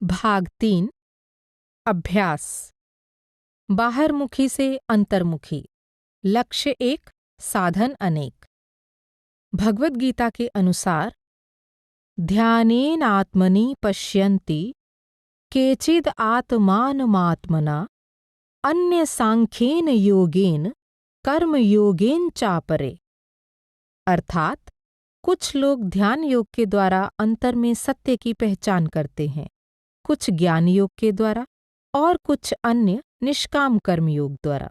भाग 3 अभ्यास। बाहरमुखी से अंतर्मुखी। लक्ष्य 1, साधन अनेक। भगवद गीता के अनुसार ध्यानेन आत्मनि पश्यन्ति केचिद आत्मानमात्मना अन्य सांख्येन योगेन कर्म योगेन चापरे। अर्थात कुछ लोग ध्यान योग के द्वारा अंतर में सत्य की पहचान करते हैं, कुछ ज्ञान योग के द्वारा और कुछ अन्य निष्काम कर्म योग द्वारा।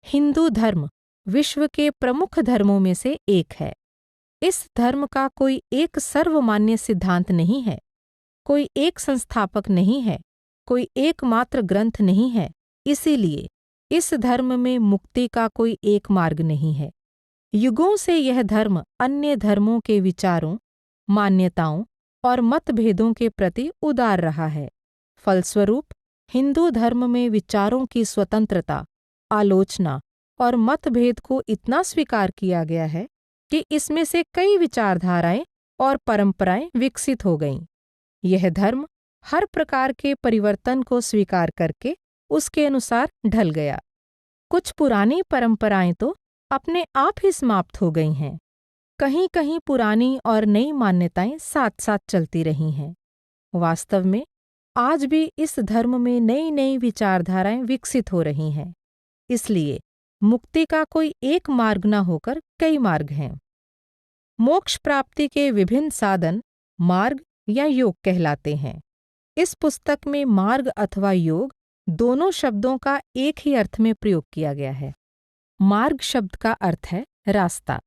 हिंदू धर्म विश्व के प्रमुख धर्मों में से एक है। इस धर्म का कोई एक सर्वमान्य सिद्धांत नहीं है, कोई एक संस्थापक नहीं है, कोई एकमात्र ग्रंथ नहीं है। इसीलिए इस धर्म में मुक्ति का कोई एक मार्ग नहीं है। युगों से यह धर्म अन्य धर्मों के विचारों, मान्यताओं और मतभेदों के प्रति उदार रहा है। फलस्वरूप हिंदू धर्म में विचारों की स्वतंत्रता, आलोचना और मतभेद को इतना स्वीकार किया गया है कि इसमें से कई विचारधाराएं और परंपराएं विकसित हो गईं। यह धर्म हर प्रकार के परिवर्तन को स्वीकार करके उसके अनुसार ढल गया। कुछ पुरानी परंपराएं तो अपने आप ही समाप्त हो गई हैं। कहीं कहीं पुरानी और नई मान्यताएं साथ साथ चलती रही हैं। वास्तव में आज भी इस धर्म में नई नई विचारधाराएं विकसित हो रही हैं। इसलिए मुक्ति का कोई एक मार्ग न होकर कई मार्ग हैं। मोक्ष प्राप्ति के विभिन्न साधन मार्ग या योग कहलाते हैं। इस पुस्तक में मार्ग अथवा योग दोनों शब्दों का एक ही अर्थ में प्रयोग किया गया है। मार्ग शब्द का अर्थ है रास्ता।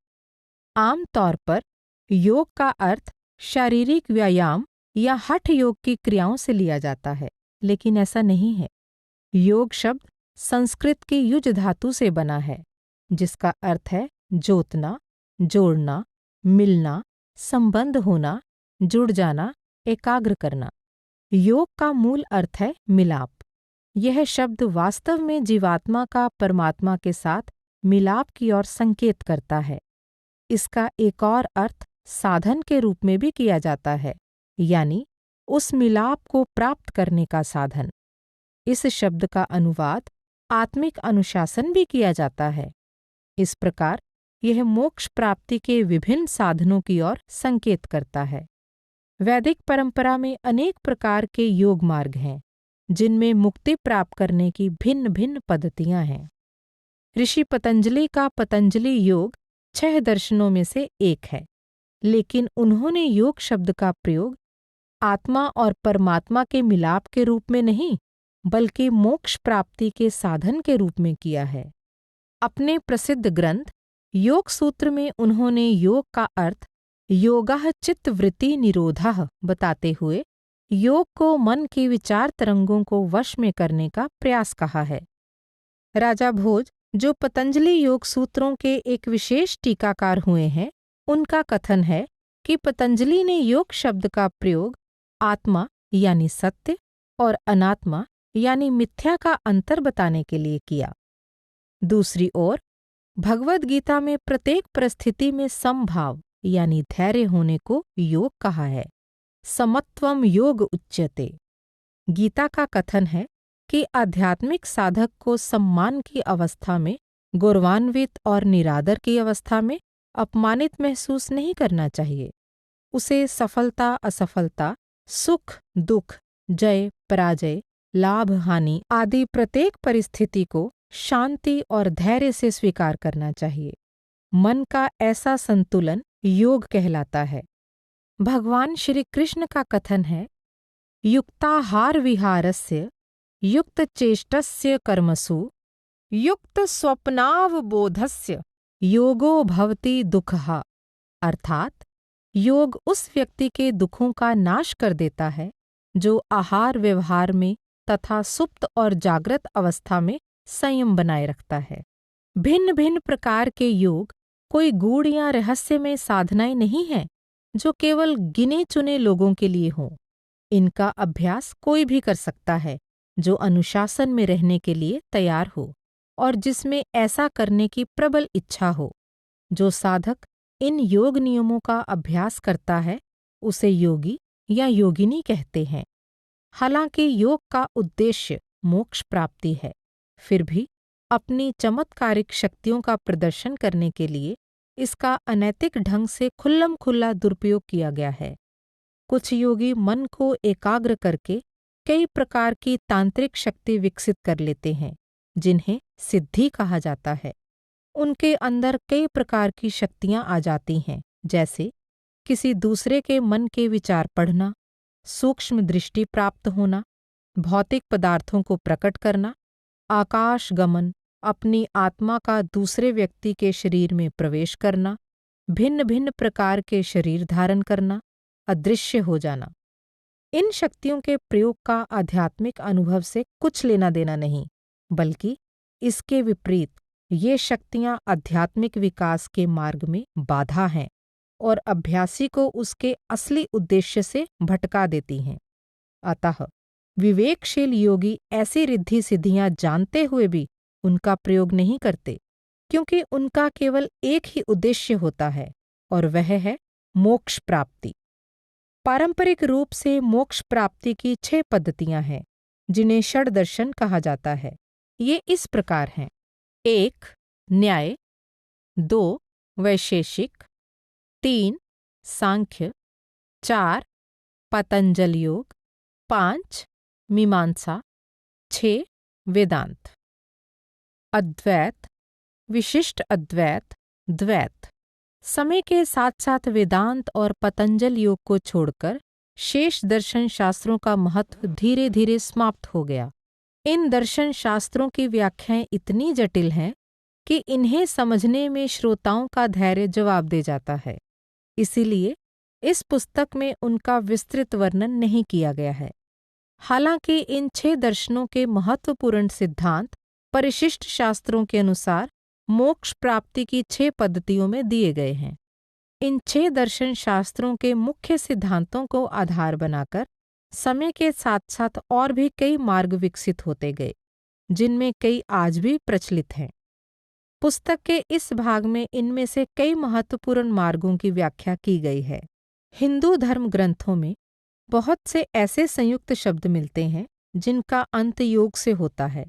आम तौर पर योग का अर्थ शारीरिक व्यायाम या हठ योग की क्रियाओं से लिया जाता है, लेकिन ऐसा नहीं है। योग शब्द संस्कृत की युज धातु से बना है, जिसका अर्थ है जोतना, जोड़ना, मिलना, संबंध होना, जुड़ जाना, एकाग्र करना। योग का मूल अर्थ है मिलाप। यह शब्द वास्तव में जीवात्मा का परमात्मा के साथ मिलाप की ओर संकेत करता है। इसका एक और अर्थ साधन के रूप में भी किया जाता है, यानी उस मिलाप को प्राप्त करने का साधन। इस शब्द का अनुवाद आत्मिक अनुशासन भी किया जाता है। इस प्रकार यह मोक्ष प्राप्ति के विभिन्न साधनों की ओर संकेत करता है। वैदिक परंपरा में अनेक प्रकार के योग मार्ग हैं, जिनमें मुक्ति प्राप्त करने की भिन्न भिन्न पद्धतियां हैं। ऋषि पतंजलि का पतंजलि योग 6 दर्शनों में से एक है, लेकिन उन्होंने योग शब्द का प्रयोग आत्मा और परमात्मा के मिलाप के रूप में नहीं, बल्कि मोक्ष प्राप्ति के साधन के रूप में किया है। अपने प्रसिद्ध ग्रंथ योग सूत्र में उन्होंने योग का अर्थ योगः चित्तवृत्ति निरोधः बताते हुए योग को मन की विचार तरंगों को वश में करने का प्रयास कहा है। राजा भोज, जो पतंजलि योग सूत्रों के एक विशेष टीकाकार हुए हैं, उनका कथन है कि पतंजलि ने योग शब्द का प्रयोग आत्मा यानी सत्य और अनात्मा यानी मिथ्या का अंतर बताने के लिए किया। दूसरी ओर भगवद गीता में प्रत्येक परिस्थिति में समभाव यानी धैर्य होने को योग कहा है। समत्वम योग उच्यते। गीता का कथन है कि आध्यात्मिक साधक को सम्मान की अवस्था में, गौरवान्वित और निरादर की अवस्था में अपमानित महसूस नहीं करना चाहिए। उसे सफलता असफलता, सुख दुख, जय पराजय, लाभ हानि आदि प्रत्येक परिस्थिति को शांति और धैर्य से स्वीकार करना चाहिए। मन का ऐसा संतुलन योग कहलाता है। भगवान श्री कृष्ण का कथन है युक्ताहार विहारस्य युक्त चेष्टस्य कर्मसु युक्त स्वप्नावबोधस्य योगो भवति दुःखः। अर्थात योग उस व्यक्ति के दुखों का नाश कर देता है जो आहार व्यवहार में तथा सुप्त और जागृत अवस्था में संयम बनाए रखता है। भिन्न भिन्न प्रकार के योग कोई गूढ़ या रहस्यमय साधनाएं नहीं हैं जो केवल गिने चुने लोगों के लिए हों। इनका अभ्यास कोई भी कर सकता है जो अनुशासन में रहने के लिए तैयार हो और जिसमें ऐसा करने की प्रबल इच्छा हो। जो साधक इन योग नियमों का अभ्यास करता है उसे योगी या योगिनी कहते हैं। हालांकि योग का उद्देश्य मोक्ष प्राप्ति है, फिर भी अपनी चमत्कारिक शक्तियों का प्रदर्शन करने के लिए इसका अनैतिक ढंग से खुल्लम-खुल्ला दुरुपयोग किया गया है। कुछ योगी मन को एकाग्र करके कई प्रकार की तांत्रिक शक्ति विकसित कर लेते हैं, जिन्हें सिद्धि कहा जाता है। उनके अंदर कई प्रकार की शक्तियां आ जाती हैं, जैसे किसी दूसरे के मन के विचार पढ़ना, सूक्ष्म दृष्टि प्राप्त होना, भौतिक पदार्थों को प्रकट करना, आकाश गमन, अपनी आत्मा का दूसरे व्यक्ति के शरीर में प्रवेश करना, भिन्न भिन्न प्रकार के शरीर धारण करना, अदृश्य हो जाना। इन शक्तियों के प्रयोग का आध्यात्मिक अनुभव से कुछ लेना देना नहीं, बल्कि इसके विपरीत ये शक्तियां आध्यात्मिक विकास के मार्ग में बाधा हैं और अभ्यासी को उसके असली उद्देश्य से भटका देती हैं। अतः विवेकशील योगी ऐसी रिद्धि सिद्धियां जानते हुए भी उनका प्रयोग नहीं करते, क्योंकि उनका केवल एक ही उद्देश्य होता है और वह है मोक्ष प्राप्ति। पारंपरिक रूप से मोक्ष प्राप्ति की 6 पद्धतियां हैं, जिन्हें षड्दर्शन कहा जाता है। ये इस प्रकार हैं: 1. न्याय, 2. वैशेषिक, 3. सांख्य, 4. पतंजल योग, 5. मीमांसा, 6. वेदांत। अद्वैत, विशिष्ट अद्वैत, द्वैत। समय के साथ साथ वेदांत और पतंजल योग को छोड़कर शेष दर्शन शास्त्रों का महत्व धीरे धीरे समाप्त हो गया। इन दर्शन शास्त्रों की व्याख्याएं इतनी जटिल हैं कि इन्हें समझने में श्रोताओं का धैर्य जवाब दे जाता है। इसीलिए इस पुस्तक में उनका विस्तृत वर्णन नहीं किया गया है। हालांकि इन 6 दर्शनों के महत्वपूर्ण सिद्धांत परिशिष्ट शास्त्रों के अनुसार मोक्ष प्राप्ति की 6 पद्धतियों में दिए गए हैं। इन 6 दर्शन शास्त्रों के मुख्य सिद्धांतों को आधार बनाकर समय के साथ साथ और भी कई मार्ग विकसित होते गए, जिनमें कई आज भी प्रचलित हैं। पुस्तक के इस भाग में इनमें से कई महत्वपूर्ण मार्गों की व्याख्या की गई है। हिंदू धर्म ग्रंथों में बहुत से ऐसे संयुक्त शब्द मिलते हैं जिनका अंत योग से होता है।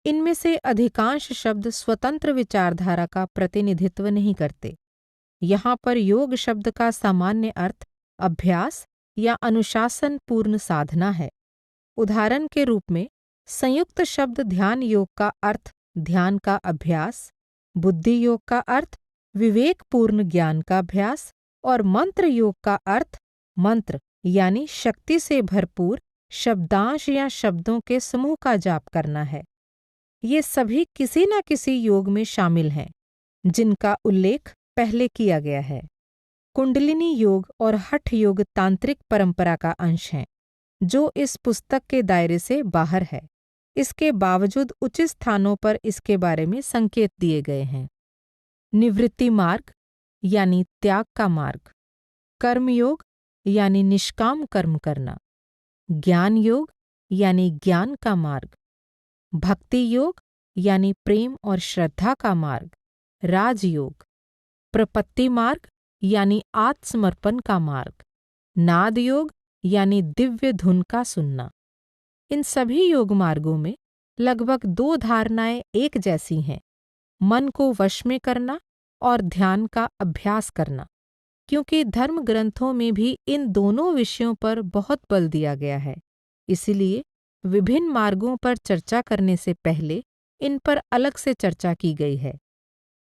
इनमें से अधिकांश शब्द स्वतंत्र विचारधारा का प्रतिनिधित्व नहीं करते। यहाँ पर योग शब्द का सामान्य अर्थ अभ्यास या अनुशासन पूर्ण साधना है। उदाहरण के रूप में संयुक्त शब्द ध्यान योग का अर्थ ध्यान का अभ्यास, बुद्धि योग का अर्थ विवेकपूर्ण ज्ञान का अभ्यास और मंत्र योग का अर्थ मंत्र यानी शक्ति से भरपूर शब्दांश या शब्दों के समूह का जाप करना है। ये सभी किसी न किसी योग में शामिल हैं, जिनका उल्लेख पहले किया गया है। कुंडलिनी योग और हठ योग तांत्रिक परंपरा का अंश हैं, जो इस पुस्तक के दायरे से बाहर है। इसके बावजूद उचित स्थानों पर इसके बारे में संकेत दिए गए हैं। निवृत्ति मार्ग यानी त्याग का मार्ग, कर्म योग यानी निष्काम कर्म करना, ज्ञान योग यानी ज्ञान का मार्ग, भक्ति योग यानी प्रेम और श्रद्धा का मार्ग, राजयोग, प्रपत्ति मार्ग यानी आत्मसमर्पण का मार्ग, नाद योग यानी दिव्य धुन का सुनना। इन सभी योग मार्गों में लगभग 2 धारणाएं एक जैसी हैं: मन को वश में करना और ध्यान का अभ्यास करना, क्योंकि धर्म ग्रंथों में भी इन दोनों विषयों पर बहुत बल दिया गया है। इसलिए विभिन्न मार्गों पर चर्चा करने से पहले इन पर अलग से चर्चा की गई है।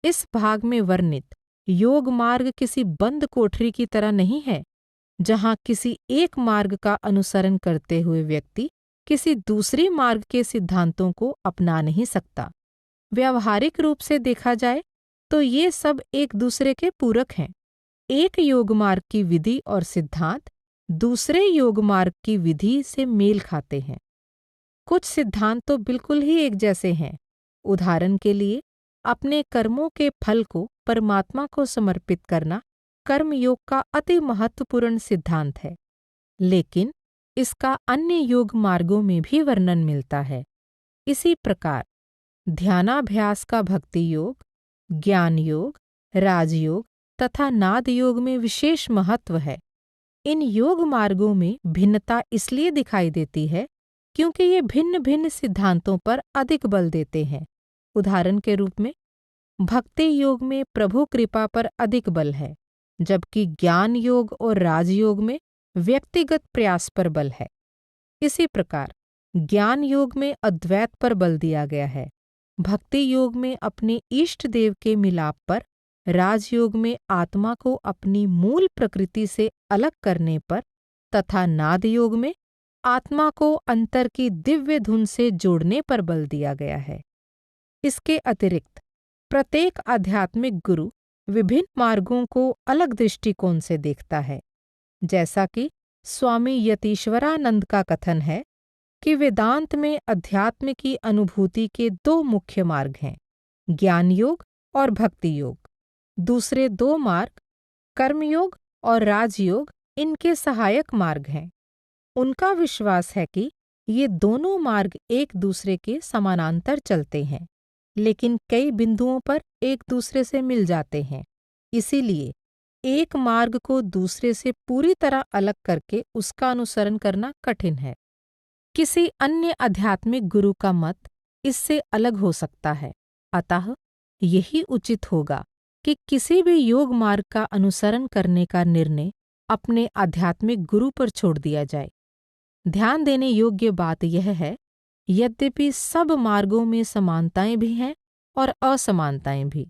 इस भाग में वर्णित योग मार्ग किसी बंद कोठरी की तरह नहीं है, जहाँ किसी एक मार्ग का अनुसरण करते हुए व्यक्ति किसी दूसरे मार्ग के सिद्धांतों को अपना नहीं सकता। व्यावहारिक रूप से देखा जाए तो ये सब एक दूसरे के पूरक हैं। एक योग मार्ग की विधि और सिद्धांत दूसरे योग मार्ग की विधि से मेल खाते हैं। कुछ सिद्धांत तो बिल्कुल ही एक जैसे हैं। उदाहरण के लिए, अपने कर्मों के फल को परमात्मा को समर्पित करना कर्म योग का अति महत्वपूर्ण सिद्धांत है, लेकिन इसका अन्य योग मार्गों में भी वर्णन मिलता है। इसी प्रकार ध्यानाभ्यास का भक्ति योग, ज्ञान योग, राजयोग तथा नाद योग में विशेष महत्व है। इन योग मार्गों में भिन्नता इसलिए दिखाई देती है क्योंकि ये भिन्न भिन्न सिद्धांतों पर अधिक बल देते हैं। उदाहरण के रूप में भक्ति योग में प्रभु कृपा पर अधिक बल है, जबकि ज्ञान योग और राजयोग में व्यक्तिगत प्रयास पर बल है। इसी प्रकार ज्ञान योग में अद्वैत पर बल दिया गया है, भक्ति योग में अपने इष्ट देव के मिलाप पर, राजयोग में आत्मा को अपनी मूल प्रकृति से अलग करने पर तथा नाद योग में आत्मा को अंतर की दिव्य धुन से जोड़ने पर बल दिया गया है। इसके अतिरिक्त प्रत्येक आध्यात्मिक गुरु विभिन्न मार्गों को अलग दृष्टिकोण से देखता है। जैसा कि स्वामी यतीश्वरानंद का कथन है कि वेदांत में अध्यात्म की अनुभूति के दो मुख्य मार्ग हैं, ज्ञान योग और भक्ति योग। दूसरे दो मार्ग, कर्मयोग और राजयोग, इनके सहायक मार्ग हैं। उनका विश्वास है कि ये दोनों मार्ग एक दूसरे के समानांतर चलते हैं, लेकिन कई बिंदुओं पर एक दूसरे से मिल जाते हैं। इसीलिए एक मार्ग को दूसरे से पूरी तरह अलग करके उसका अनुसरण करना कठिन है। किसी अन्य आध्यात्मिक गुरु का मत इससे अलग हो सकता है, अतः यही उचित होगा कि किसी भी योग मार्ग का अनुसरण करने का निर्णय अपने आध्यात्मिक गुरु पर छोड़ दिया जाए। ध्यान देने योग्य बात यह है, यद्यपि सब मार्गों में समानताएं भी हैं और असमानताएं भी,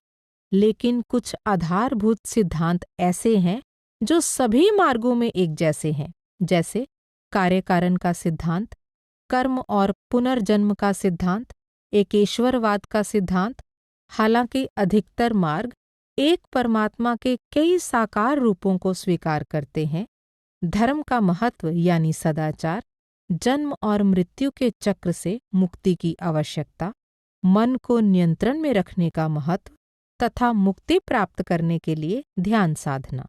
लेकिन कुछ आधारभूत सिद्धांत ऐसे हैं जो सभी मार्गों में एक जैसे हैं, जैसे कार्यकारण का सिद्धांत, कर्म और पुनर्जन्म का सिद्धांत, एकेश्वरवाद का सिद्धांत। हालांकि अधिकतर मार्ग एक परमात्मा के कई साकार रूपों को स्वीकार करते हैं, धर्म का महत्व यानी सदाचार, जन्म और मृत्यु के चक्र से मुक्ति की आवश्यकता, मन को नियंत्रण में रखने का महत्व तथा मुक्ति प्राप्त करने के लिए ध्यान साधना।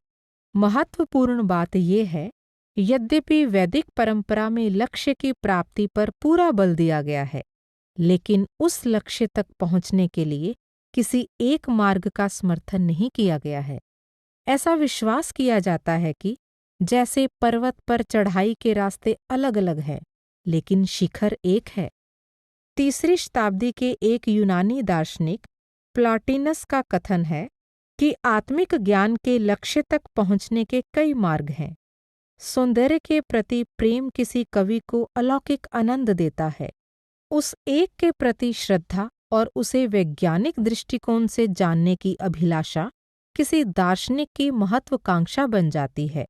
महत्वपूर्ण बात यह है, यद्यपि वैदिक परंपरा में लक्ष्य की प्राप्ति पर पूरा बल दिया गया है, लेकिन उस लक्ष्य तक पहुंचने के लिए किसी एक मार्ग का समर्थन नहीं किया गया है। ऐसा विश्वास किया जाता है कि जैसे पर्वत पर चढ़ाई के रास्ते अलग अलग हैं, लेकिन शिखर एक है। 3री शताब्दी के एक यूनानी दार्शनिक प्लॉटिनस का कथन है कि आत्मिक ज्ञान के लक्ष्य तक पहुंचने के कई मार्ग हैं। सौंदर्य के प्रति प्रेम किसी कवि को अलौकिक आनंद देता है। उस एक के प्रति श्रद्धा और उसे वैज्ञानिक दृष्टिकोण से जानने की अभिलाषा किसी दार्शनिक की महत्वाकांक्षा बन जाती है।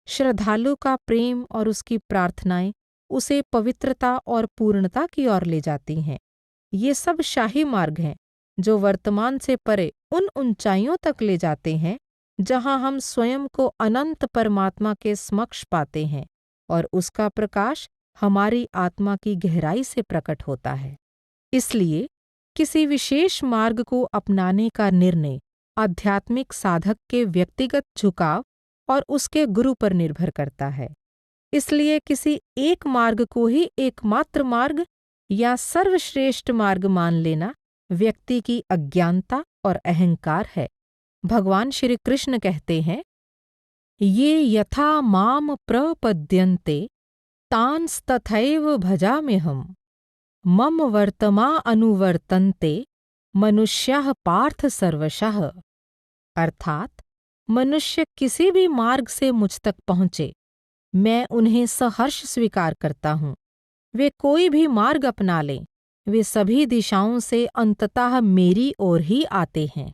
श्रद्धालु का प्रेम और उसकी प्रार्थनाएं उसे पवित्रता और पूर्णता की ओर ले जाती हैं। ये सब शाही मार्ग हैं जो वर्तमान से परे उन ऊंचाइयों तक ले जाते हैं जहां हम स्वयं को अनंत परमात्मा के समक्ष पाते हैं और उसका प्रकाश हमारी आत्मा की गहराई से प्रकट होता है। इसलिए किसी विशेष मार्ग को अपनाने का निर्णय आध्यात्मिक साधक के व्यक्तिगत झुकाव और उसके गुरु पर निर्भर करता है। इसलिए किसी एक मार्ग को ही एकमात्र मार्ग या सर्वश्रेष्ठ मार्ग मान लेना व्यक्ति की अज्ञानता और अहंकार है। भगवान श्री कृष्ण कहते हैं, ये यथा माम प्रपद्यन्ते तांस्तथैव भजाम्यहम् मम वर्तमा अनुवर्तन्ते मनुष्याः पार्थ सर्वशः। अर्थात मनुष्य किसी भी मार्ग से मुझ तक पहुँचे, मैं उन्हें सहर्ष स्वीकार करता हूँ। वे कोई भी मार्ग अपना लें, वे सभी दिशाओं से अंततः मेरी ओर ही आते हैं।